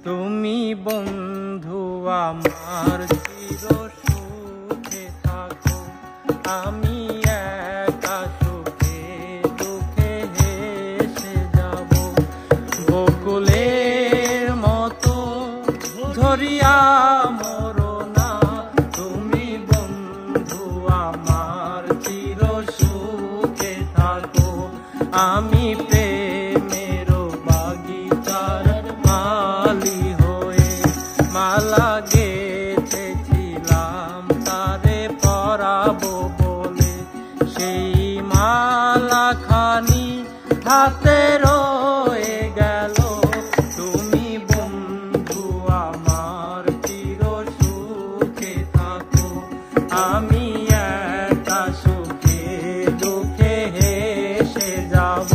তুমি বন্ধু আমার চির সুখে থাকো, আমি একা সুখে দুঃখে হেসে যাব। বকুলের মতো ঝরিয়া মরো না, তুমি বন্ধু আমার চির সুখে থাকো। আমি প্রেমের বাগিচার মালি হয়ে মালা গেঁথেছিলাম তারে পরাবো বলে, সেই মালা খানি হাতে রয়ে গেল। তুমি বন্ধু আমার চির সুখে থাকো, আমি একা সুখে দুঃখে হেসে যাব।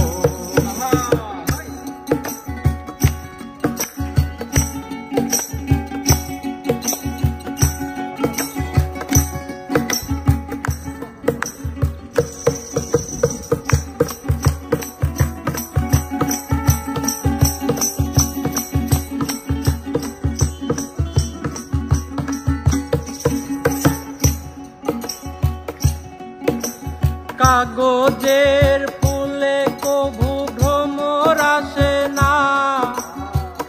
কাগজের ফুলে কভু ভ্রমর আসে না,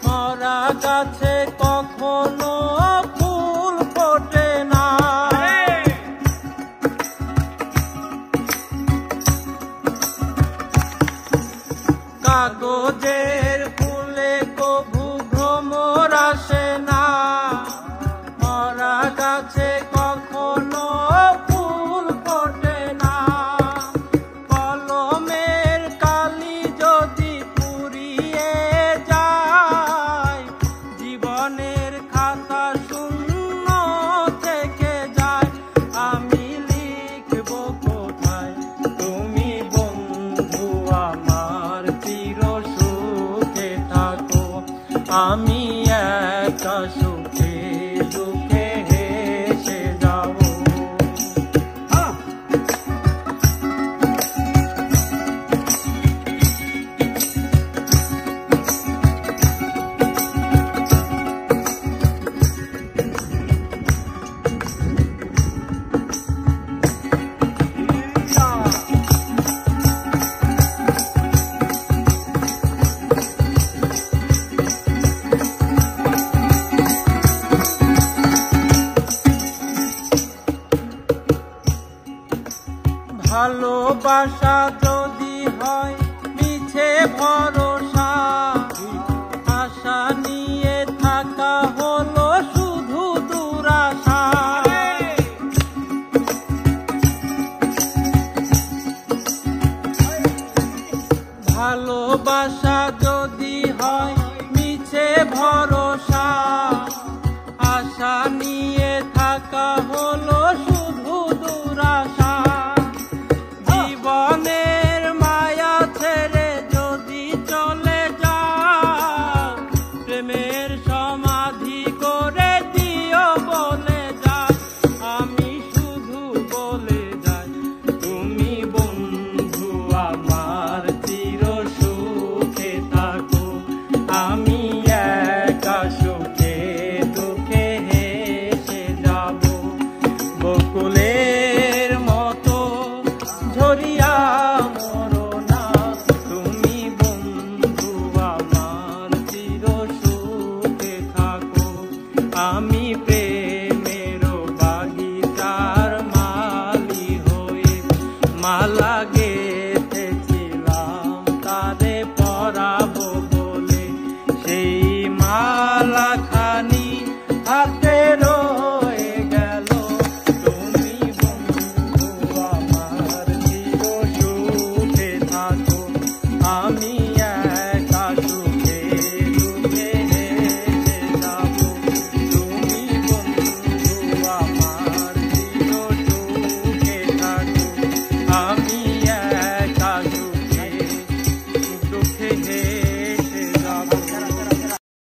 মরা গাছে কখনো ফুল ফোটে না। কাগজের ফুলে কভু ভ্রমর আসে না, মরা গাছে কখনো ফুল ফোটে না। কলমের কালি যদি পুড়িয়ে যায়, জীবনের খাতা শূন্য থেকে যায়। আমি লিখব কোথায়, তুমি বন্ধু আমার চির সুখে থাকো, আমি একা সুখে দুঃখে হেসে যাব। ভালোবাসা যদি হয় মিছে ভরসা, আশা নিয়ে থাকা